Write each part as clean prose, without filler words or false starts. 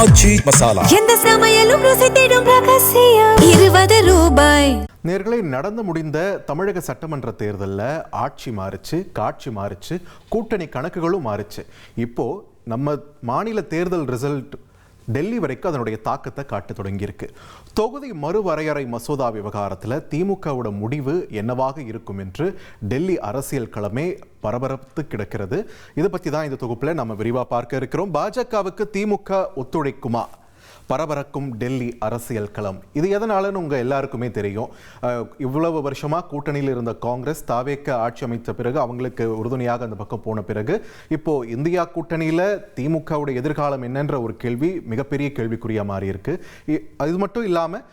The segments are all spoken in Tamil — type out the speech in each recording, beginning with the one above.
ஆச்சி மசாலா. எந்த சமையலும் ருசி தேடும் ரகசியம். 20 ரூபாய். நேர்களை நடந்து முடிந்த தமிழக சட்டமன்ற தேர்தலில் ஆட்சி மாறுச்சு, காட்சி மாறுச்சு, கூட்டணி கணக்குகளும் மாறுச்சு. இப்போ நம்ம மாநில தேர்தல் ரிசல்ட் டெல்லி வரைக்கும் அதனுடைய தாக்கத்தை காட்ட தொடங்கியிருக்கு. தொகுதி மறுவரையறை மசோதா விவகாரத்தில் திமுகவோட முடிவு என்னவாக இருக்கும் என்று டெல்லி அரசியல் களமே பரபரத்து கிடக்கிறது. இதை பற்றி தான் இந்த தொகுப்பில் நம்ம விரிவாக பார்க்க இருக்கிறோம். பாஜகவுக்கு திமுக ஒத்துழைக்குமா? பரபரக்கும் டெல்லி அரசியல் களம். இது எதனாலன்னு உங்கள் எல்லாருக்குமே தெரியும். இவ்வளவு வருஷமாக கூட்டணியில் இருந்த காங்கிரஸ் தாவேக்க ஆட்சி அமைத்த பிறகு அவங்களுக்கு உறுதுணையாக அந்த பக்கம் போன பிறகு இப்போ இந்தியா கூட்டணியில் திமுகவுடைய எதிர்காலம் என்னன்ற ஒரு கேள்வி மிகப்பெரிய கேள்விக்குறியாக மாறி இருக்கு. இது மட்டும் இல்லாமல்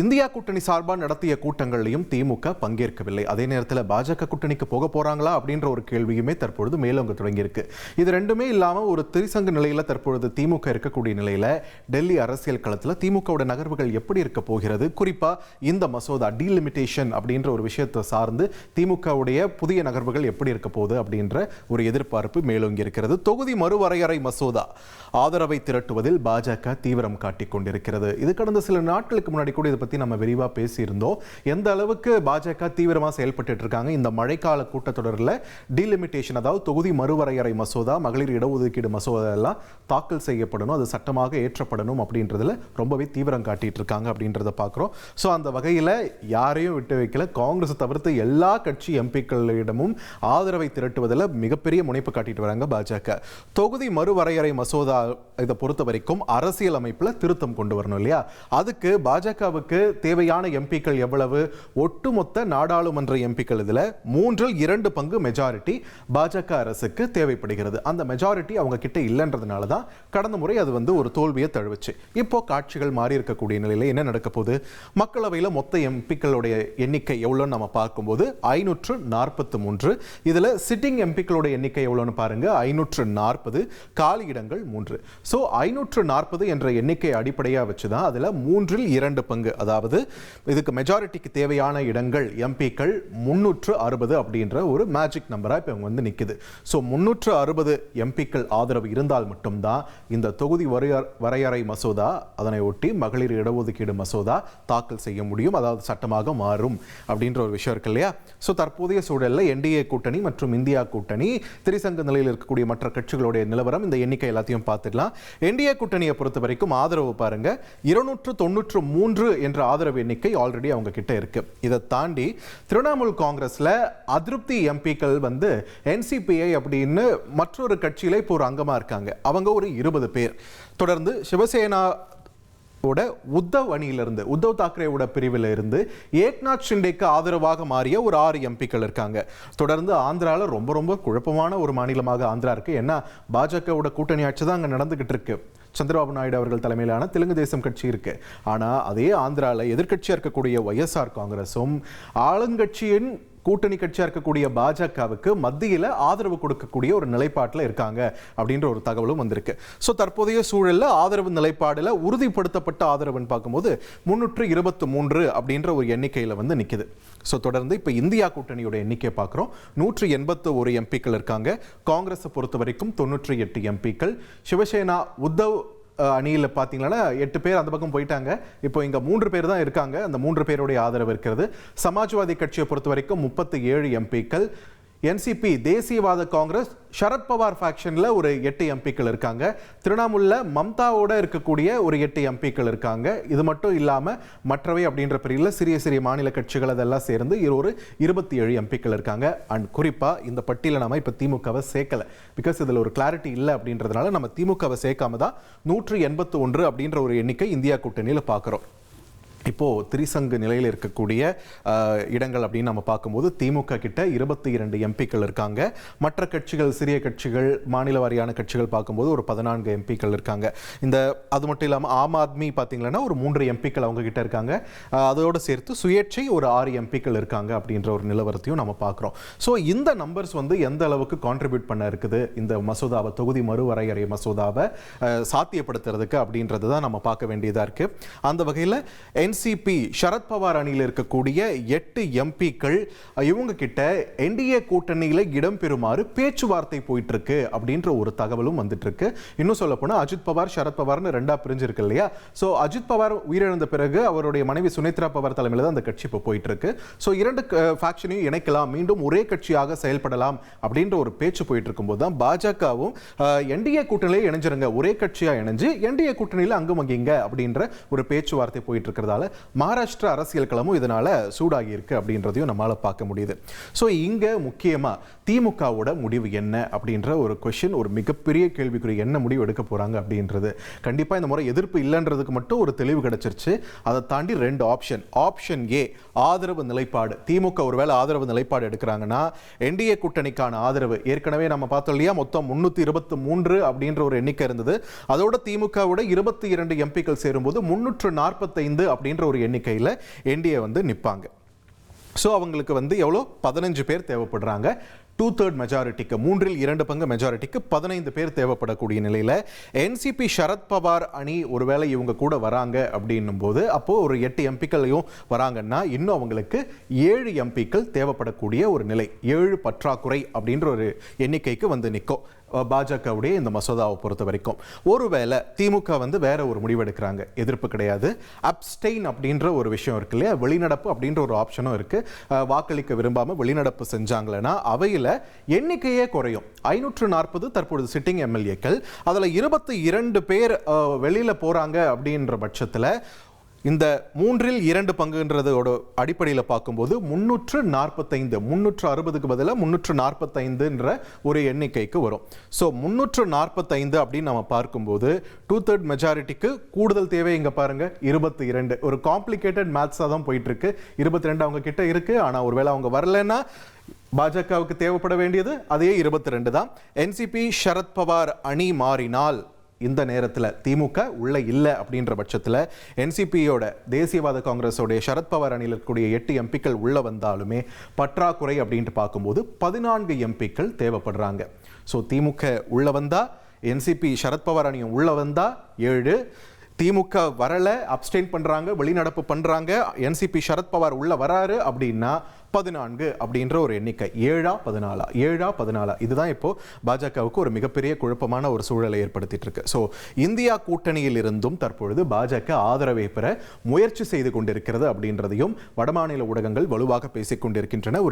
இந்தியா கூட்டணி சார்பாக நடத்திய கூட்டங்களையும் திமுக பங்கேற்கவில்லை. அதே நேரத்தில் பாஜக கூட்டணிக்கு போக போறாங்களா அப்படின்ற ஒரு கேள்வியுமே தற்பொழுது மேலோங்க தொடங்கியிருக்கு. இது ரெண்டுமே இல்லாமல் ஒரு திரிசங்கு நிலையில் தற்பொழுது திமுக இருக்கக்கூடிய நிலையில் டெல்லி அரசியல் களத்தில் திமுகவோட நகர்வுகள் எப்படி இருக்க போகிறது, குறிப்பாக இந்த மசோதா டீலிமிட்டேஷன் அப்படின்ற ஒரு விஷயத்தை சார்ந்து திமுகவுடைய புதிய நகர்வுகள் எப்படி இருக்க போகுது அப்படின்ற ஒரு எதிர்பார்ப்பு மேலோங்கி இருக்கிறது. தொகுதி மறுவரையறை மசோதா ஆதரவை திரட்டுவதில் பாஜக தீவிரம் காட்டிக் கொண்டிருக்கிறது. இது கடந்த சில நாட்களுக்கு முன்னாடி கூட பத்தி நம்ம விரிவா பேசியிருந்தோம். எந்த அளவுக்கு பாஜக தீவிரமா செயல்பட்டு இருக்காங்க. இந்த மழைக்கால கூட்டத்தொடரில் டீலிமிட்டேஷன், அதாவது தொகுதி மறுவரையறை மசோதா, மகளிர் இடஒதுக்கீடு மசோதா எல்லாம் தாக்கல் செய்யப்படணும், அது சட்டமாக ஏற்றப்படணும் அப்படின்றதுல ரொம்பவே தீவிரம் காட்டிட்டு இருக்காங்க அப்படின்றத பார்க்கிறோம். ஸோ அந்த வகையில் யாரையும் விட்டு வைக்கல. காங்கிரஸ் தவிர்த்து எல்லா கட்சி எம்பிக்களிடமும் ஆதரவை திரட்டுவதில் மிகப்பெரிய முனைப்பு காட்டிட்டு வராங்க பாஜக. தொகுதி மறுவரையறை மசோதா இதை பொறுத்த வரைக்கும் அரசியல் அமைப்பில் திருத்தம் கொண்டு வரணும் இல்லையா? அதுக்கு பாஜகவுக்கு தேவையான எம்பிக்கள் எவ்வளவு? ஒட்டுமொத்த நாடாளுமன்ற எம்பிக்கள் இதில் 3/2 பங்கு மெஜாரிட்டி பாஜக அரசுக்கு தேவைப்படுகிறது. அந்த மெஜாரிட்டி அவங்க கிட்ட இல்லைன்றதுனால தான் கடந்த முறை அது ஒரு தோல்வியை தழுவுச்சு. இப்போ காட்சிகள் மாறி இருக்கக்கூடிய நிலையில் என்ன நடக்க போகுது? மக்களவையில் மொத்த எம்பிக்களுடைய எண்ணிக்கை எவ்வளோன்னு நம்ம பார்க்கும்போது 543. இதில் சிட்டிங் எம்பிக்களுடைய எண்ணிக்கை எவ்வளோன்னு பாருங்க, 540. காலி இடங்கள் 3. ஸோ 540 என்ற எண்ணிக்கை அடிப்படையாக வச்சு தான் அதில் 3/2 பங்கு, அதாவது இதுக்கு மெஜாரிட்டிக்கு தேவையான இடங்கள் எம்பிக்கள் 360 அப்படின்ற ஒரு மேஜிக் நம்பராக இப்போ இவங்க நிற்குது. ஸோ 360 எம்பிக்கள் ஆதரவு இருந்தால் மட்டும்தான் இந்த தொகுதி வரையறை மசோதா, அதனை ஒட்டி மகளிர் இடஒதுக்கீடு மசோதா தாக்கல் செய்ய முடியும், அதாவது சட்டமாக மாறும் அப்படின்ற ஒரு விஷயம் இருக்கு இல்லையா? ஸோ தற்போதைய சூழலில் என்டிஏ கூட்டணி மற்றும் இந்தியா கூட்டணி, திரிசங்க நிலையில் இருக்கக்கூடிய மற்ற கட்சிகளுடைய நிலவரம், இந்த எண்ணிக்கை எல்லாத்தையும் பார்த்துக்கலாம். என்டிஏ கூட்டணியை பொறுத்த வரைக்கும் ஆதரவு பாருங்க, 293 என்ற ஆதரவு எண்ணிக்கை ஆல்ரெடி அவங்க கிட்ட இருக்கு. இதை தாண்டி திரிணாமுல் காங்கிரஸ்ல அதிருப்தி எம்பிக்கள் என்சிபிஐ அப்படின்னு மற்றொரு கட்சியில இப்போ ஒரு அங்கமா இருக்காங்க. அவங்க ஒரு 20 பேர். தொடர்ந்து சிவசேனா உத்தவ் அணியிலிருந்து, உத்தவ் தாக்கரேவோட பிரிவில் இருந்து ஏக்நாத் ஷிண்டேக்கு ஆதரவாக மாறிய ஒரு 6 எம்பிக்கள் இருக்காங்க. தொடர்ந்து ஆந்திராவில் ரொம்ப ரொம்ப குழப்பமான ஒரு மாநிலமாக ஆந்திரா இருக்கு. ஏன்னா பாஜகவோட கூட்டணி ஆட்சி தான் அங்கே நடந்துகிட்டு இருக்கு. சந்திரபாபு நாயுடு அவர்கள் தலைமையிலான தெலுங்கு தேசம் கட்சி இருக்கு. ஆனால் அதே ஆந்திராவில் எதிர்கட்சியாக இருக்கக்கூடிய ஒய்எஸ்ஆர் காங்கிரஸும் ஆளுங்கட்சியின் கூட்டணி கட்சியாக இருக்கக்கூடிய பாஜகவுக்கு மத்தியில் ஆதரவு கொடுக்கக்கூடிய ஒரு நிலைப்பாட்டில் இருக்காங்க அப்படின்ற ஒரு தகவலும் வந்திருக்கு. ஸோ தற்போதைய சூழலில் ஆதரவு நிலைப்பாடில் உறுதிப்படுத்தப்பட்ட ஆதரவுன்னு பார்க்கும்போது 323 அப்படின்ற ஒரு எண்ணிக்கையில் நிற்குது. ஸோ தொடர்ந்து இப்போ இந்தியா கூட்டணியோட எண்ணிக்கையை பார்க்குறோம். 181 எம்பிக்கள் இருக்காங்க. காங்கிரஸை பொறுத்த வரைக்கும் 98 எம்பிக்கள். சிவசேனா உத்தவ் அணியில் பார்த்தீங்கன்னா 8 பேர் அந்த பக்கம் போயிட்டாங்க. இப்போ இங்கே 3 பேர் தான் இருக்காங்க. அந்த 3 பேருடைய ஆதரவு இருக்கிறது. சமாஜ்வாதி கட்சியை பொறுத்த வரைக்கும் 37 எம்பிக்கள். என்சிபி தேசியவாத காங்கிரஸ் சரத்பவார் ஃபேக்ஷனில் ஒரு 8 எம்பிக்கள் இருக்காங்க. திரிணாமுல்ல மம்தாவோட இருக்கக்கூடிய ஒரு 8 எம்பிக்கள் இருக்காங்க. இது மட்டும் இல்லாமல் மற்றவை அப்படின்ற பிரிவில் சிறிய சிறிய மாநில கட்சிகள் அதெல்லாம் சேர்ந்து ஒரு 27 எம்பிக்கள் இருக்காங்க. அண்ட் குறிப்பாக இந்த பட்டியலை நம்ம இப்போ திமுகவை சேர்க்கலை. பிகாஸ் இதில் ஒரு கிளாரிட்டி இல்லை அப்படின்றதுனால நம்ம திமுகவை சேர்க்காம தான் 181 அப்படின்ற ஒரு எண்ணிக்கை இந்தியா கூட்டணியில் பார்க்குறோம். இப்போது திரிசங்கு நிலையில் இருக்கக்கூடிய இடங்கள் அப்படின்னு நம்ம பார்க்கும்போது திமுக கிட்ட 22 எம்பிக்கள் இருக்காங்க. மற்ற கட்சிகள், சிறிய கட்சிகள், மாநில வாரியான கட்சிகள் பார்க்கும்போது ஒரு 14 எம்பிக்கள் இருக்காங்க. அது மட்டும் இல்லாமல் ஆம் ஆத்மி பார்த்தீங்கன்னா ஒரு 3 எம்பிக்கள் அவங்க கிட்ட இருக்காங்க. அதோடு சேர்த்து சுயேட்சை ஒரு 6 எம்பிக்கள் இருக்காங்க அப்படின்ற ஒரு நிலவரத்தையும் நம்ம பார்க்குறோம். ஸோ இந்த நம்பர்ஸ் எந்த அளவுக்கு கான்ட்ரிபியூட் பண்ண இருக்குது இந்த மசோதாவை, தொகுதி மறுவரையறை மசோதாவை சாத்தியப்படுத்துறதுக்கு அப்படின்றது தான் நம்ம பார்க்க வேண்டியதாக இருக்குது. அந்த வகையில் என்சிபி சரத்பவார் அணியில் இருக்கக்கூடிய 8 எம்பிக்கள் இவங்க கிட்ட என்டிஏ கூட்டணியில இடம் பெறுமாறு பேச்சுவார்த்தை போயிட்டு இருக்கு அப்படின்ற ஒரு தகவலும் வந்துட்டு இருக்கு. இன்னும் சொல்ல போனா அஜித் பவார் சரத்பவார்னு ரெண்டா பிரிஞ்சிருக்கு இல்லையா? ஸோ அஜித் பவார் உயிரிழந்த பிறகு அவருடைய மனைவி சுனேத்ரா பவார் தலைமையில் தான் அந்த கட்சி இப்போ போயிட்டு இருக்கு. ஸோ இரண்டு ஃபேக்ஷனையும் இணைக்கலாம், மீண்டும் ஒரே கட்சியாக செயல்படலாம் அப்படின்ற ஒரு பேச்சு போயிட்டு இருக்கும்போது தான் பாஜகவும் என்டிஏ கூட்டணியில இணைஞ்சிருங்க, ஒரே கட்சியா இணைஞ்சு என்டிஏ கூட்டணியில் அங்கும் அங்கிங்க அப்படின்ற ஒரு பேச்சுவார்த்தை போயிட்டு இருக்கிறதால மகாராஷ்டிரா அரசியல் களமும் இதனால சூடாகி இருக்கு அப்படின்றதையும் நம்மளால பார்க்க முடியுது. ஸோ இங்க முக்கியமா திமுகவோட முடிவு என்ன அப்படின்ற ஒரு கொஸ்டின், ஒரு மிகப்பெரிய கேள்விக்குறி. என்ன முடிவு எடுக்க போறாங்க அப்படின்றது கண்டிப்பா இந்த முறை எதிர்ப்பு இல்லைன்றதுக்கு மட்டும் ஒரு தெளிவு கிடைச்சிருச்சு. அதை தாண்டி 2 ஆப்ஷன். ஆப்ஷன் ஏ ஆதரவு நிலைப்பாடு. திமுக ஒருவேளை ஆதரவு நிலைப்பாடு எடுக்கிறாங்கன்னா என்டிஏ கூட்டணிக்கான ஆதரவு ஏற்கனவே நம்ம பார்த்தோம் இல்லையா, மொத்தம் 323 அப்படின்ற ஒரு எண்ணிக்கை இருந்தது. அதோட திமுகவோட 22 எம்பிக்கள் சேரும்போது 345 அப்படின்ற ஒரு எண்ணிக்கையில் என்டிஏ நிற்பாங்க. ஸோ அவங்களுக்கு எவ்வளோ 15 பேர் தேவைப்படுறாங்க. 2/3 மெஜாரிட்டிக்கு, 3/2 மெஜாரிட்டிக்கு 15 பேர் தேவைப்படக்கூடிய நிலையில் என்சிபி சரத்பவார் அணி ஒருவேளை இவங்க கூட வராங்க அப்படின்னும் போது அப்போ ஒரு 8 எம்பிக்களையும் வராங்கன்னா இன்னும் அவங்களுக்கு 7 எம்பிக்கள் தேவைப்படக்கூடிய ஒரு நிலை. 7 பற்றாக்குறை அப்படின்ற ஒரு எண்ணிக்கைக்கு நிற்கும் பாஜகவுடைய இந்த மசோதாவை பொறுத்த வரைக்கும். ஒருவேளை திமுக வேற ஒரு முடிவு எடுக்கிறாங்க, எதிர்ப்பு கிடையாது, அப்ஸ்டெயின் அப்படின்ற ஒரு விஷயம் இருக்கு இல்லையா, வெளிநடப்பு அப்படின்ற ஒரு ஆப்ஷனும் இருக்கு. வாக்களிக்க விரும்பாம வெளிநடப்பு செஞ்சாங்களன்னா அவையில் எண்ணிக்கையே குறையும். 540 தற்பொழுது சிட்டிங் எம்எல்ஏக்கள், அதில் 22 பேர் வெளியில போறாங்க அப்படின்ற பட்சத்தில் இந்த 3/2 அடிப்படையில் பார்க்கும்போது 345, 360க்கு பதிலாக 345 ஒரு எண்ணிக்கைக்கு வரும். ஸோ 345 அப்படின்னு நம்ம பார்க்கும்போது 2/3 மெஜாரிட்டிக்கு கூடுதல் தேவை. இங்க பாருங்க 22. ஒரு காம்ப்ளிகேட்டட் மேத்ஸாக தான் போயிட்டு இருக்கு. 22 அவங்க கிட்ட இருக்கு. ஆனால் ஒருவேளை அவங்க வரலன்னா பாஜகவுக்கு தேவைப்பட வேண்டியது அதே 22 தான். என்சிபி சரத்பவார் அணி மாறினால் இந்த நேரத்தில் திமுக உள்ள இல்லை அப்படின்ற பட்சத்தில் என்சிபியோட தேசியவாத காங்கிரஸோடைய சரத்பவார் அணியில் இருக்கக்கூடிய 8 எம்பிக்கள் உள்ள வந்தாலுமே பற்றாக்குறை அப்படின்ட்டு பார்க்கும்போது 14 எம்பிக்கள் தேவைப்படுறாங்க. ஸோ திமுக உள்ள வந்தா, என்சிபி சரத்பவார் அணியும் உள்ள வந்தா 7, திமுக வரல, அப்ஸ்டெயின் பண்றாங்க, வெளிநடப்பு பண்றாங்க, என்சிபி சரத்பவார் உள்ள வராரு அப்படின்னா 14 அப்படின்ற ஒரு எண்ணிக்கை. 7ஆ 14 இதுதான் இப்போ பாஜகவுக்கு ஒரு மிகப்பெரிய குழப்பமான ஒரு சூழலை ஏற்படுத்திட்டு இருக்கு. ஸோ இந்தியா கூட்டணியில் இருந்தும் தற்பொழுது பாஜக ஆதரவை பெற முயற்சி செய்து கொண்டிருக்கிறது அப்படின்றதையும் வடமாநில ஊடகங்கள் வலுவாக பேசிக் கொண்டிருக்கின்றன.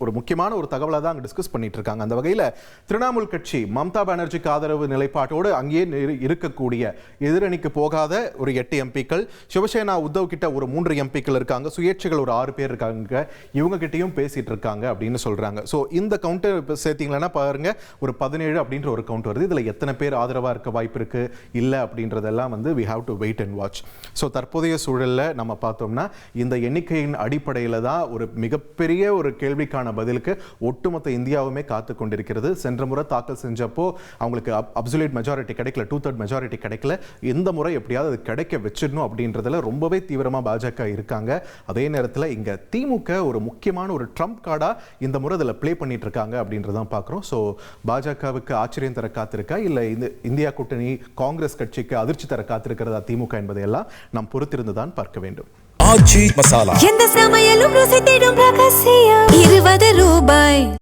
ஒரு முக்கியமான ஒரு தகவலை தான் அங்கே டிஸ்கஸ் பண்ணிட்டு இருக்காங்க. அந்த வகையில் திரிணாமுல் கட்சி மம்தா பானர்ஜிக்கு ஆதரவு நிலைப்பாட்டோடு அங்கேயே இருக்கக்கூடிய எதிரணிக்கு போகாத ஒரு 8 எம்பிக்கள், சிவசேனா உத்தவ் கிட்ட ஒரு 3 எம்பிக்கள் இருக்காங்க, சுயேட்சைகள் ஒரு 6 பேர் இருக்காங்க, இவங்க கிட்டயும் பேசிட்டு இருக்காங்க அப்படின்னு சொல்றாங்க. சோ இந்த கவுண்டர் சேர்த்தீங்கன்னா பாருங்க ஒரு 17 அப்படின்ற ஒரு கவுண்ட் வருது. இதுல எத்தனை பேர் ஆதரவா இருக்க வாய்ப்பு இருக்கு இல்ல அப்படின்றதெல்லாம் we have to wait and watch. So தற்போதைய சூழல்ல நம்ம பார்த்தோம்னா இந்த எண்ணிக்கையின் அடிப்படையில தான் ஒரு மிகப்பெரிய ஒரு கேள்விக்கான பதிலுக்கு ஒட்டுமொத்த இந்தியாவுமே காத்து கொண்டிருக்கிறது. சென்ற முறை தாக்கல் செஞ்சப்போ அவங்களுக்கு அப்சல்யூட் மெஜாரிட்டி கிடைக்கல, 2/3 மெஜாரிட்டி கிடைக்கல. இந்த முறை எப்படியாவது அது கிடைக்க வச்சிடணும் அப்படின்றதுல ரொம்பவே தீவிரமா பாஜக இருக்காங்க. அதே நேரத்தில் இங்க திமுக ஒரு முக்கியமான ஒரு ட்ரம்ப் கார்டா இந்த முறை அதில் ப்ளே பண்ணிட்டு இருக்காங்க அப்படின்றதான் பார்க்குறோம். ஸோ பாஜகவுக்கு ஆச்சரியம் தர காத்திருக்கா இல்லை இந்த இந்தியா கூட்டணி காங்கிரஸ் கட்சிக்கு அதிர்ச்சி தர காத்திருக்கிறதா திமுக என்பதையெல்லாம் நாம் பொறுத்திருந்துதான் பார்க்க வேண்டும். எந்த சமையலும் ருசி தேடும் ரகசியம் 20 ரூபாய்.